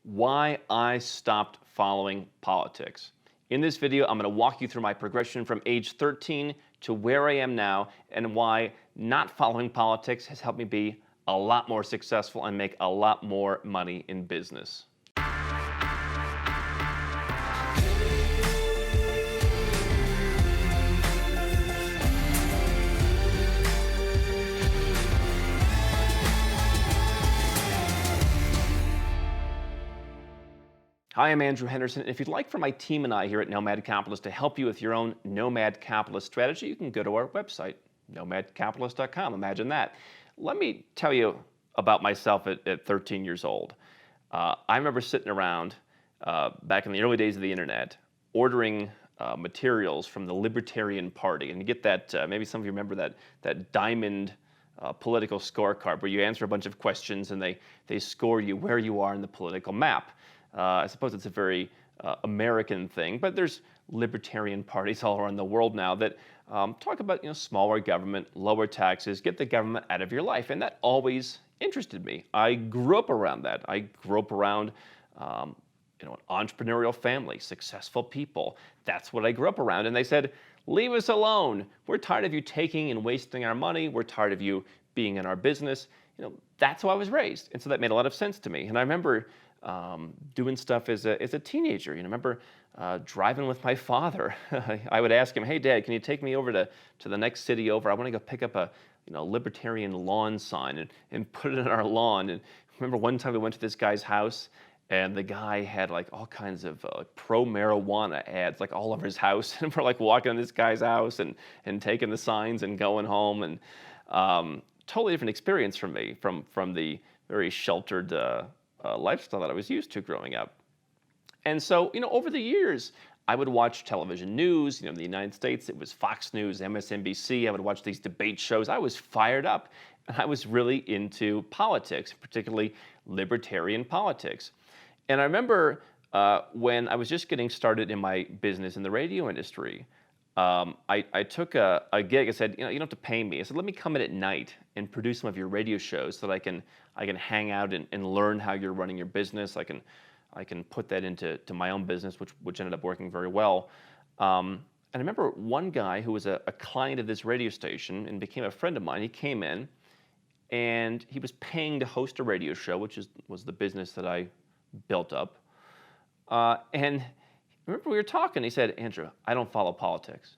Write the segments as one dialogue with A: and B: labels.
A: why I stopped following politics. In this video, I'm going to walk you through my progression from age 13 to where I am now and why not following politics has helped me be a lot more successful and make a lot more money in business. Hi, I'm Andrew Henderson, and if you'd like for my team and I here at Nomad Capitalist to help you with your own Nomad Capitalist strategy, you can go to our website, nomadcapitalist.com. Imagine that. Let me tell you about myself at 13 years old. I remember sitting around back in the early days of the internet, ordering materials from the Libertarian Party. And you get that, maybe some of you remember that diamond political scorecard where you answer a bunch of questions and they score you where you are in the political map. I suppose it's a very American thing, but there's libertarian parties all around the world now that talk about smaller government, lower taxes, get the government out of your life, and that always interested me. I grew up around that. I grew up around an entrepreneurial family, successful people. That's what I grew up around, and they said, "Leave us alone. We're tired of you taking and wasting our money. We're tired of you being in our business." That's how I was raised, and so that made a lot of sense to me. And I remember doing stuff as a teenager. I remember driving with my father. I would ask him, "Hey, Dad, can you take me over to the next city over? I want to go pick up a libertarian lawn sign and put it in our lawn." And I remember one time we went to this guy's house, and the guy had like all kinds of pro-marijuana ads like all over his house. And we're like walking in this guy's house and taking the signs and going home. And totally different experience for me from the very sheltered lifestyle that I was used to growing up. And so, over the years, I would watch television news. In the United States, it was Fox News, MSNBC. I would watch these debate shows. I was fired up, and I was really into politics, particularly libertarian politics. And I remember when I was just getting started in my business in the radio industry, I took a gig. I said, you don't have to pay me. I said, let me come in at night and produce some of your radio shows so that I can hang out and learn how you're running your business. I can put that into my own business, which ended up working very well. And I remember one guy who was a client of this radio station and became a friend of mine. He came in, and he was paying to host a radio show, which was the business that I built up. And I remember we were talking. He said, "Andrew, I don't follow politics."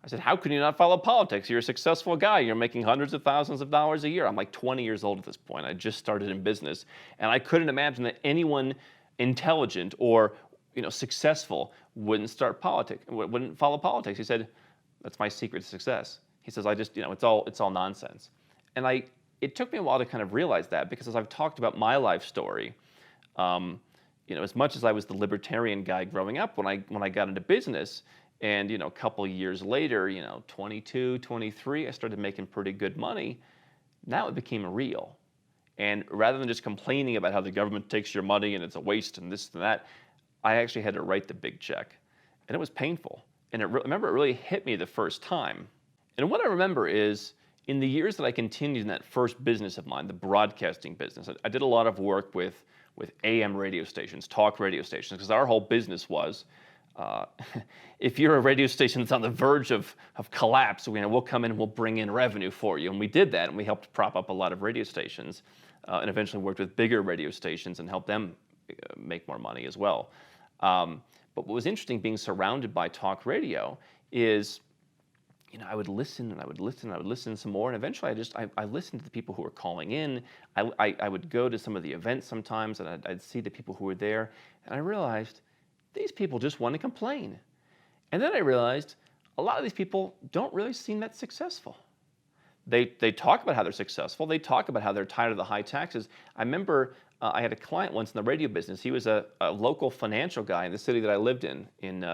A: I said, "How can you not follow politics? You're a successful guy. You're making hundreds of thousands of dollars a year." I'm like 20 years old at this point. I just started in business. And I couldn't imagine that anyone intelligent or successful wouldn't follow politics. He said, "That's my secret to success." He says, "I just, it's all nonsense." And it took me a while to kind of realize that, because as I've talked about my life story, as much as I was the libertarian guy growing up, when I got into business, and a couple years later, 22, 23, I started making pretty good money. Now it became real. And rather than just complaining about how the government takes your money and it's a waste and this and that, I actually had to write the big check. And it was painful. And I remember it really hit me the first time. And what I remember is, in the years that I continued in that first business of mine, the broadcasting business, I did a lot of work with AM radio stations, talk radio stations, because our whole business was, if you're a radio station that's on the verge of collapse, we'll come in and we'll bring in revenue for you. And we did that, and we helped prop up a lot of radio stations, and eventually worked with bigger radio stations and helped them make more money as well. But what was interesting being surrounded by talk radio is, I would listen and I would listen and I would listen some more, and eventually I listened to the people who were calling in. I would go to some of the events sometimes, and I'd see the people who were there, and I realized these people just want to complain. And then I realized a lot of these people don't really seem that successful. They talk about how they're successful. They talk about how they're tired of the high taxes. I remember I had a client once in the radio business. He was a local financial guy in the city that I lived in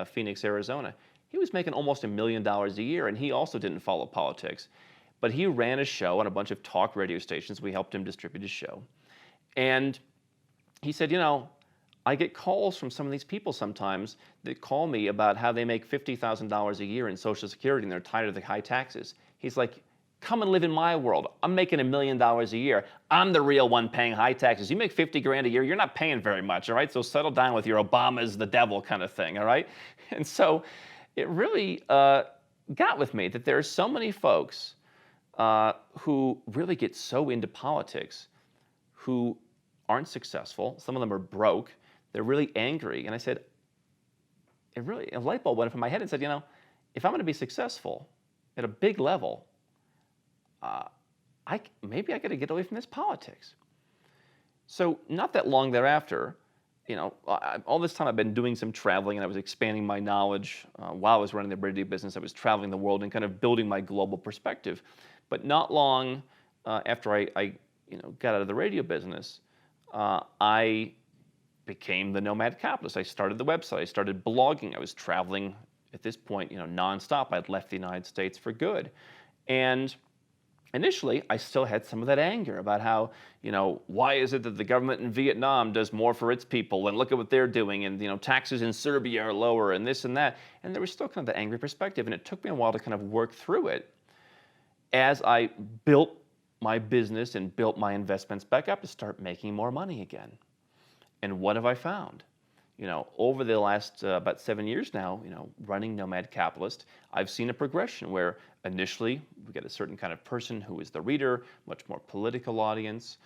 A: Phoenix, Arizona. He was making almost $1 million a year, and he also didn't follow politics. But he ran a show on a bunch of talk radio stations. We helped him distribute his show. And he said, I get calls from some of these people sometimes that call me about how they make $50,000 a year in Social Security and they're tired of the high taxes. He's like, Come and live in my world. I'm making $1 million a year. I'm the real one paying high taxes. You make 50 grand a year, you're not paying very much, all right? So settle down with your Obama's the devil kind of thing, all right? And so it really got with me that there are so many folks who really get so into politics who aren't successful. Some of them are broke. They're really angry. And I said, a light bulb went up in my head and said, if I'm going to be successful at a big level, maybe I got to get away from this politics. So not that long thereafter, all this time I've been doing some traveling and I was expanding my knowledge while I was running the radio business. I was traveling the world and kind of building my global perspective. But not long after I got out of the radio business, I became the Nomad Capitalist. I started the website. I started blogging. I was traveling at this point, nonstop. I'd left the United States for good. And initially, I still had some of that anger about how, why is it that the government in Vietnam does more for its people, and look at what they're doing, and, taxes in Serbia are lower, and this and that. And there was still kind of the angry perspective, and it took me a while to kind of work through it as I built my business and built my investments back up to start making more money again. And what have I found? Over the last about 7 years now, running Nomad Capitalist, I've seen a progression where initially we get a certain kind of person who is the reader, much more political audience,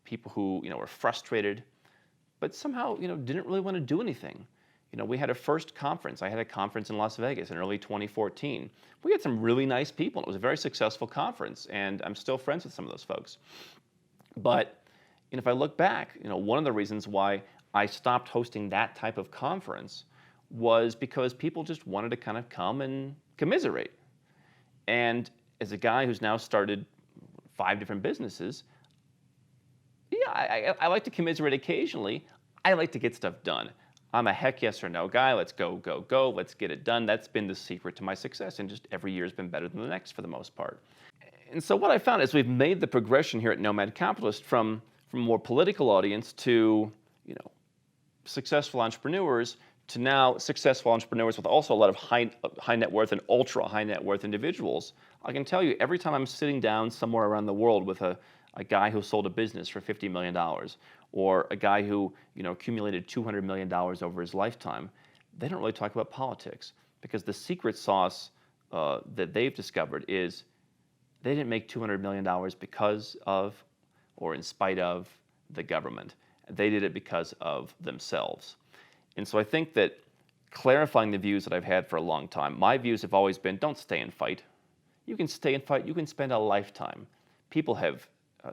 A: people who, were frustrated, but somehow, didn't really want to do anything. We had a first conference. I had a conference in Las Vegas in early 2014. We had some really nice people. It was a very successful conference, and I'm still friends with some of those folks. But if I look back, one of the reasons why I stopped hosting that type of conference was because people just wanted to kind of come and commiserate. And as a guy who's now started 5 different businesses, yeah, I like to commiserate occasionally. I like to get stuff done. I'm a heck yes or no guy. Let's go, go, go. Let's get it done. That's been the secret to my success. And just every year has been better than the next for the most part. And so what I found is we've made the progression here at Nomad Capitalist from a more political audience to, successful entrepreneurs to now successful entrepreneurs with also a lot of high net worth and ultra high net worth individuals. I can tell you every time I'm sitting down somewhere around the world with a guy who sold a business for $50 million or a guy who accumulated $200 million over his lifetime, they don't really talk about politics because the secret sauce that they've discovered is they didn't make $200 million because of or in spite of the government. They did it because of themselves. And so I think that clarifying the views that I've had for a long time, my views have always been don't stay and fight. You can stay and fight. You can spend a lifetime. People have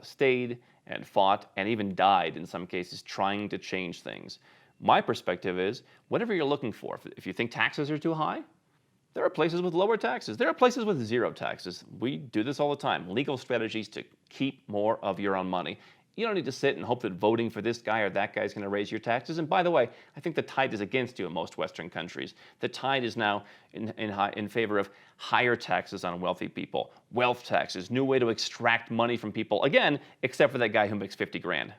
A: stayed and fought and even died in some cases trying to change things. My perspective is whatever you're looking for, if you think taxes are too high, there are places with lower taxes. There are places with zero taxes. We do this all the time. Legal strategies to keep more of your own money. You don't need to sit and hope that voting for this guy or that guy is going to raise your taxes. And by the way, I think the tide is against you in most Western countries. The tide is now in favor of higher taxes on wealthy people. Wealth taxes, new way to extract money from people. Again, except for that guy who makes 50 grand.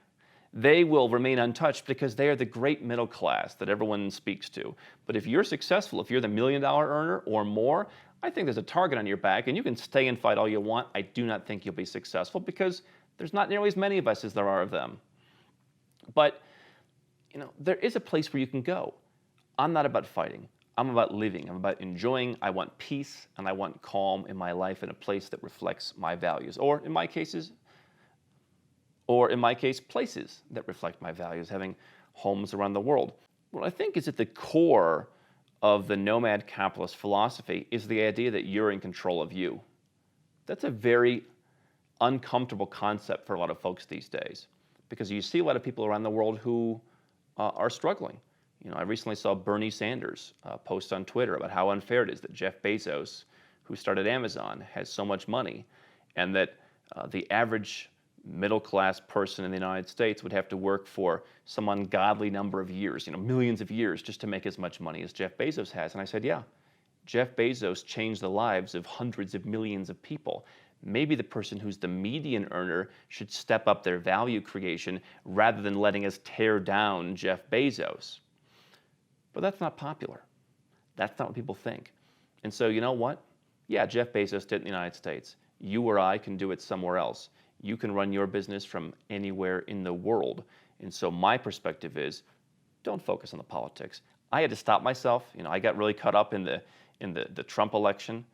A: They will remain untouched because they are the great middle class that everyone speaks to. But if you're successful, if you're the $1 million earner or more, I think there's a target on your back and you can stay and fight all you want. I do not think you'll be successful because there's not nearly as many of us as there are of them. But, there is a place where you can go. I'm not about fighting. I'm about living. I'm about enjoying. I want peace and I want calm in my life in a place that reflects my values. Or in my case, places that reflect my values, having homes around the world. What I think is at the core of the Nomad Capitalist philosophy is the idea that you're in control of you. That's a very uncomfortable concept for a lot of folks these days because you see a lot of people around the world who are struggling. I recently saw Bernie Sanders post on Twitter about how unfair it is that Jeff Bezos, who started Amazon, has so much money and that the average middle-class person in the United States would have to work for some ungodly number of years, millions of years, just to make as much money as Jeff Bezos has. And I said, yeah, Jeff Bezos changed the lives of hundreds of millions of people. Maybe the person who's the median earner should step up their value creation rather than letting us tear down Jeff Bezos. But that's not popular. That's not what people think. And so you know what? Yeah, Jeff Bezos did it in the United States. you or I can do it somewhere else. You can run your business from anywhere in the world. And so my perspective is, don't focus on the politics. I had to stop myself. I got really caught up in the Trump election,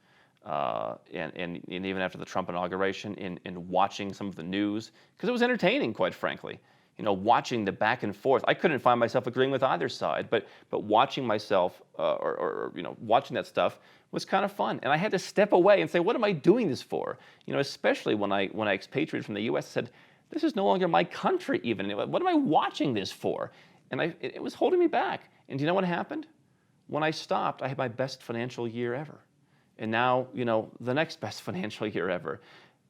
A: and even after the Trump inauguration, in watching some of the news, because it was entertaining, quite frankly. Watching the back and forth. I couldn't find myself agreeing with either side, but watching myself, watching that stuff was kind of fun. And I had to step away and say, what am I doing this for? Especially when I expatriated from the U.S., I said, this is no longer my country even. What am I watching this for? And it was holding me back. And do you know what happened? When I stopped, I had my best financial year ever. And now, the next best financial year ever.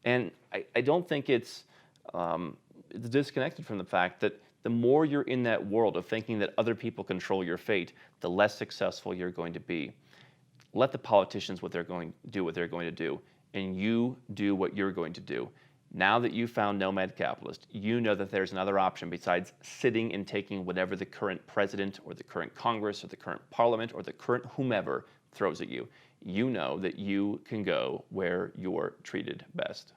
A: And I don't think it's disconnected from the fact that the more you're in that world of thinking that other people control your fate, the less successful you're going to be. Let the politicians do what they're going to do, and you do what you're going to do. Now that you've found Nomad Capitalist, you know that there's another option besides sitting and taking whatever the current president or the current Congress or the current parliament or the current whomever throws at you. You know that you can go where you're treated best.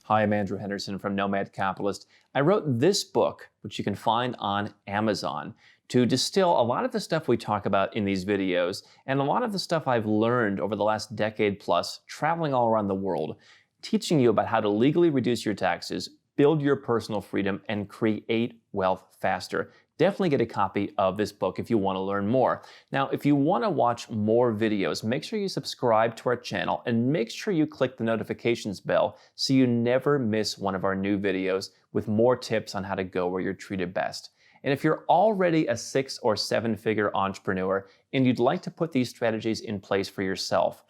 A: Hi, I'm Andrew Henderson from Nomad Capitalist. I wrote this book, which you can find on Amazon, to distill a lot of the stuff we talk about in these videos and a lot of the stuff I've learned over the last decade plus traveling all around the world, teaching you about how to legally reduce your taxes, build your personal freedom, and create wealth faster. Definitely get a copy of this book if you want to learn more. Now, if you want to watch more videos, make sure you subscribe to our channel and make sure you click the notifications bell so you never miss one of our new videos with more tips on how to go where you're treated best. And if you're already a 6 or 7-figure entrepreneur and you'd like to put these strategies in place for yourself,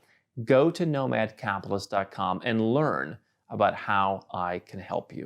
A: go to nomadcapitalist.com and learn about how I can help you.